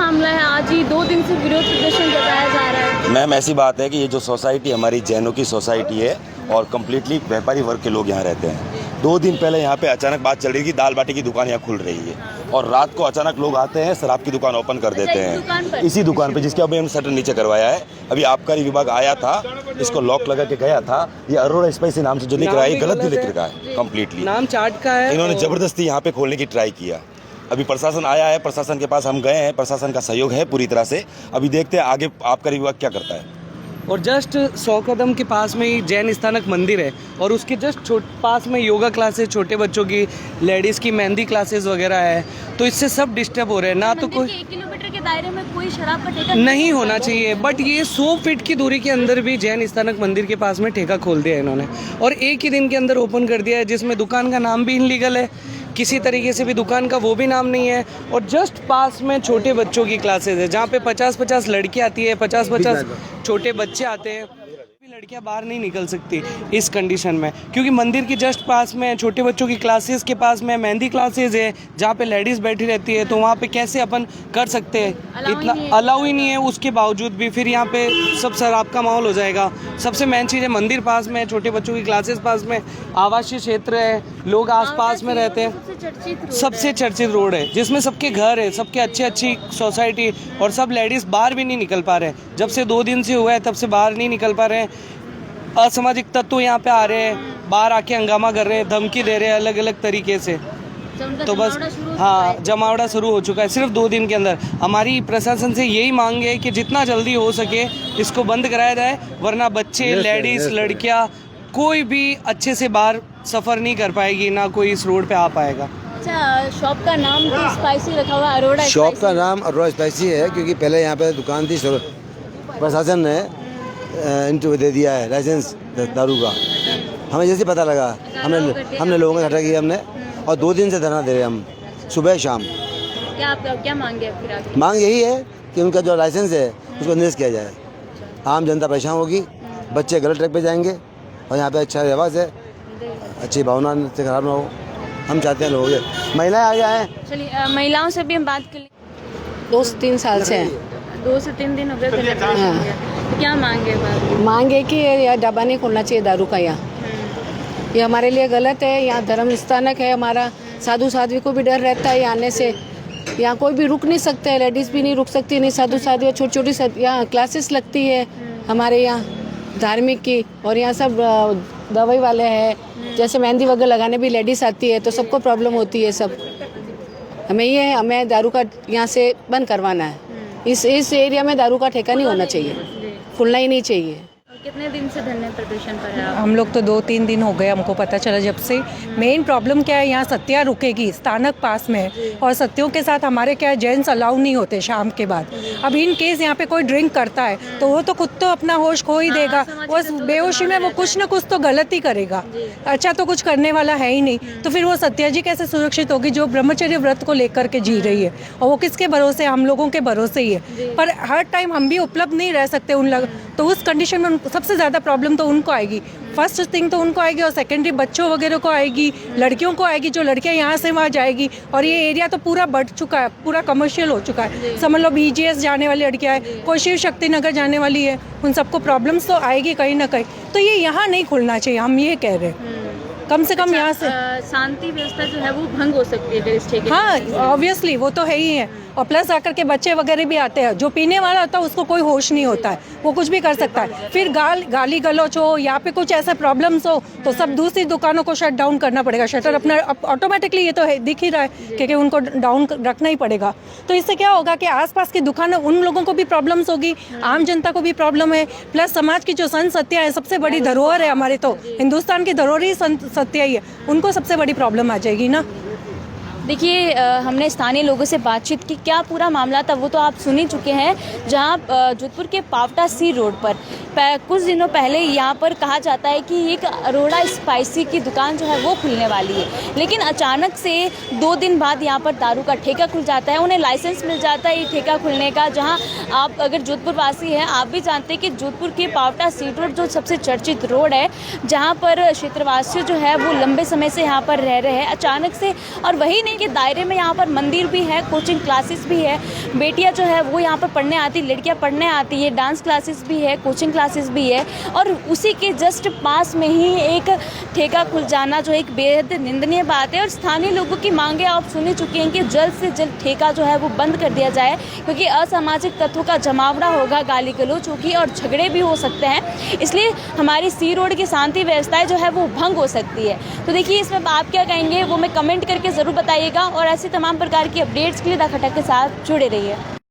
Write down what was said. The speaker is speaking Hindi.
मामला है? आज ही 2 दिन से विरोध प्रदर्शन जताया जा रहा है। मैम ऐसी बात है कि ये जो सोसाइटी हमारी जैनों की सोसाइटी है और कम्प्लीटली व्यापारी वर्ग के लोग यहाँ रहते हैं। 2 दिन पहले यहाँ पे अचानक बात चल रही थी, दाल बाटी की दुकान यहाँ खुल रही है और रात को अचानक लोग आते हैं, शराब की दुकान ओपन कर देते हैं इसी दुकान पे, जिसके अभी हमने शटर नीचे करवाया है। अभी आबकारी विभाग आया था, इसको लॉक लगा के गया था। ये अरोड़ा स्पाइसी नाम से जो लिख रहा है, गलत भी लिख रहा है कम्प्लीटली, नाम चाट का है। इन्होंने जबरदस्ती यहाँ पे खोलने की ट्राई किया। अभी प्रशासन आया है, प्रशासन के पास हम गए हैं, प्रशासन का सहयोग है पूरी तरह से। अभी देखते हैं आगे आबकारी विभाग क्या करता है। और जस्ट 100 कदम के पास में ही जैन स्थानक मंदिर है और उसके जस्ट पास में योगा क्लासेस, छोटे बच्चों की, लेडीज़ की मेहंदी क्लासेस वगैरह है। तो इससे सब डिस्टर्ब हो रहे हैं ना। तो कोई 1 किलोमीटर के दायरे में कोई शराब का ठेका नहीं होना चाहिए, बट ये 100 फीट की दूरी के अंदर भी जैन स्थानक मंदिर के पास में ठेका खोल दिया है इन्होंने और एक ही दिन के अंदर ओपन कर दिया है, जिसमें दुकान का नाम भी इनलीगल है, किसी तरीके से भी दुकान का वो भी नाम नहीं है। और जस्ट पास में छोटे बच्चों की क्लासेस है, जहाँ पे 50-50 लड़कियाँ आती है, 50-50 छोटे बच्चे आते हैं। लड़कियां बाहर नहीं निकल सकती इस कंडीशन में, क्योंकि मंदिर के जस्ट पास में छोटे बच्चों की क्लासेस के पास में मेहंदी क्लासेस है, जहाँ पे लेडीज़ बैठी रहती है। तो वहाँ पे कैसे अपन कर सकते हैं? इतना अलाउ ही नहीं है। उसके बावजूद भी फिर यहाँ पे सब शराब का माहौल हो जाएगा। सबसे मेन चीज़ है, मंदिर पास में, छोटे बच्चों की क्लासेस पास में, आवासीय क्षेत्र है, लोग आसपास में रहते हैं। सबसे चर्चित रोड है, जिसमें सबके घर है, सबके अच्छी सोसाइटी, और सब लेडीज़ बाहर भी नहीं निकल पा रहे हैं। जब से 2 दिन से हुआ है तब से बाहर नहीं निकल पा रहे हैं। असामाजिक तत्व यहाँ पे आ रहे हैं, बाहर आके हंगामा कर रहे हैं, धमकी दे रहे हैं अलग अलग तरीके से। तो बस हाँ, जमावड़ा शुरू हो चुका है सिर्फ 2 दिन के अंदर। हमारी प्रशासन से यही मांग है कि जितना जल्दी हो सके इसको बंद कराया जाए, वरना बच्चे, लेडीज़, लड़कियाँ, कोई भी अच्छे से बाहर सफ़र नहीं कर पाएगी, ना कोई इस रोड पे आ पाएगा। अच्छा, शॉप का नाम तो स्पाइसी रखा हुआ, अरोड़ा शॉप का नाम अरोड़ा स्पाइसी है, क्योंकि पहले यहाँ पे दुकान थी। प्रशासन ने इंटरव्यू दे दिया है लाइसेंस दारू का। हमें जैसे पता लगा, हमने लोगों को हटा किया हमने, और 2 दिन से धरना दे रहे हैं हम, सुबह शाम। क्या मांगे फिर आगे? मांग यही है कि उनका जो लाइसेंस है उसको निरस्त किया जाए। आम जनता परेशान होगी, बच्चे गलत ट्रैक पे जाएंगे, और यहाँ पे अच्छा रिवाज है, अच्छी भावना से खराब ना हो। हम चाहते हैं लोग, महिलाएं आ जाएँ। चलिए, महिलाओं से भी हम बात कर लें। 2 से 3 साल से हैं। 2 से 3 दिन हो गए। तो क्या मांगे? मांग है कि यह ढाबा नहीं खोलना चाहिए दारू का यहाँ। ये हमारे लिए गलत है। यहाँ धर्म स्थानक है हमारा, साधु साध्वी को भी डर रहता है आने से। यहाँ कोई भी रुक नहीं सकता है, लेडीज़ भी नहीं रुक सकती, नहीं साधु साध्वी, छोटी छोटी यहाँ क्लासेस लगती है हमारे यहाँ धार्मिक की। और यहाँ सब दवाई वाले हैं, जैसे मेहंदी वगैरह लगाने भी लेडीज़ आती है, तो सबको प्रॉब्लम होती है सब। हमें दारू का यहाँ से बंद करवाना है। इस एरिया में दारू का ठेका नहीं होना चाहिए, खुलना ही नहीं चाहिए। कितने दिन से धरने प्रदर्शन पर है आप? हम लोग तो 2-3 दिन हो गए, हमको पता चला जब से। मेन प्रॉब्लम क्या है, यहाँ सत्या रुकेगी, स्थानक पास में है, और सत्यों के साथ हमारे क्या है, जेंट्स अलाउ नहीं होते शाम के बाद। अब इन केस यहाँ पे कोई ड्रिंक करता है तो वो तो खुद तो अपना होश खो ही देगा, वो बेहोशी में वो कुछ ना कुछ तो गलत ही करेगा। अच्छा तो कुछ करने वाला है ही नहीं, तो फिर वो सत्या जी कैसे सुरक्षित होगी जो ब्रह्मचर्य व्रत को लेकर के जी रही है? और वो किसके भरोसे? हम लोगों के भरोसे ही है। पर हर टाइम हम भी उपलब्ध नहीं रह सकते उन लोग, तो उस कंडीशन में सबसे ज़्यादा प्रॉब्लम तो उनको आएगी। फर्स्ट थिंग तो उनको आएगी, और सेकेंडरी बच्चों वगैरह को आएगी, लड़कियों को आएगी, जो लड़कियां यहाँ से वहाँ जाएगी। और ये एरिया तो पूरा बढ़ चुका है, पूरा कमर्शियल हो चुका है। समझ लो BGS जाने वाली लड़कियाँ हैं, कोई शिव शक्ति नगर जाने वाली है, उन सबको प्रॉब्लम्स तो आएगी कहीं ना कहीं। तो ये यहाँ नहीं खुलना चाहिए, हम ये कह रहे हैं। कम से कम यहाँ से शांति व्यवस्था जो है वो भंग हो सकती है इस ठेके। हाँ, ऑब्वियसली वो तो है ही है। और प्लस आकर के बच्चे वगैरह भी आते हैं, जो पीने वाला होता है उसको कोई होश नहीं होता है, वो कुछ भी कर सकता है। फिर गाली गलौच हो या पे कुछ ऐसा प्रॉब्लम्स हो तो सब दूसरी दुकानों को शट डाउन करना पड़ेगा। शटर अपना ऑटोमेटिकली, ये तो है, दिख ही रहा है, क्योंकि उनको डाउन रखना ही पड़ेगा। तो इससे क्या होगा कि आसपास की दुकानों, उन लोगों को भी प्रॉब्लम्स होगी, आम जनता को भी प्रॉब्लम है। प्लस समाज की जो संत सत्या है, सबसे बड़ी धरोहर है हमारे, तो हिंदुस्तान की धरोहर ही संत सत्या ही है, उनको सबसे बड़ी प्रॉब्लम आ जाएगी ना। देखिए, हमने स्थानीय लोगों से बातचीत की, क्या पूरा मामला था वो तो आप सुन ही चुके हैं। जहां जोधपुर के पावटा सी रोड पर कुछ दिनों पहले यहाँ पर कहा जाता है कि एक अरोड़ा स्पाइसी की दुकान जो है वो खुलने वाली है, लेकिन अचानक से 2 दिन बाद यहाँ पर दारू का ठेका खुल जाता है। उन्हें लाइसेंस मिल जाता है ये ठेका खुलने का। जहाँ आप अगर जोधपुर वासी हैं, आप भी जानते हैं कि जोधपुर के पावटा सी रोड जो सबसे चर्चित रोड है, जहाँ पर क्षेत्रवासी जो है वो लंबे समय से यहाँ पर रह रहे हैं। अचानक से, और वही नहीं, के दायरे में यहाँ पर मंदिर भी है, कोचिंग क्लासेस भी है, बेटियाँ जो है वो यहाँ पर पढ़ने आती, लड़कियाँ पढ़ने आती है, डांस क्लासेस भी है, कोचिंग क्लासेस भी है। और उसी के जस्ट पास में ही एक ठेका खुल जाना जो एक बेहद निंदनीय बात है। और स्थानीय लोगों की मांगे आप सुन ही चुके हैं कि जल्द से जल्द ठेका जो है वो बंद कर दिया जाए, क्योंकि असामाजिक तत्वों का जमावड़ा होगा, गाली गलौज होगी और झगड़े भी हो सकते हैं। इसलिए हमारी सी रोड की शांति व्यवस्थाएं जो है वो भंग हो सकती है। तो देखिए इसमें आप क्या कहेंगे वो मैं कमेंट करके ज़रूर बताइएगा, और ऐसी तमाम प्रकार की अपडेट्स के लिए द खटक के साथ जुड़े रहिए।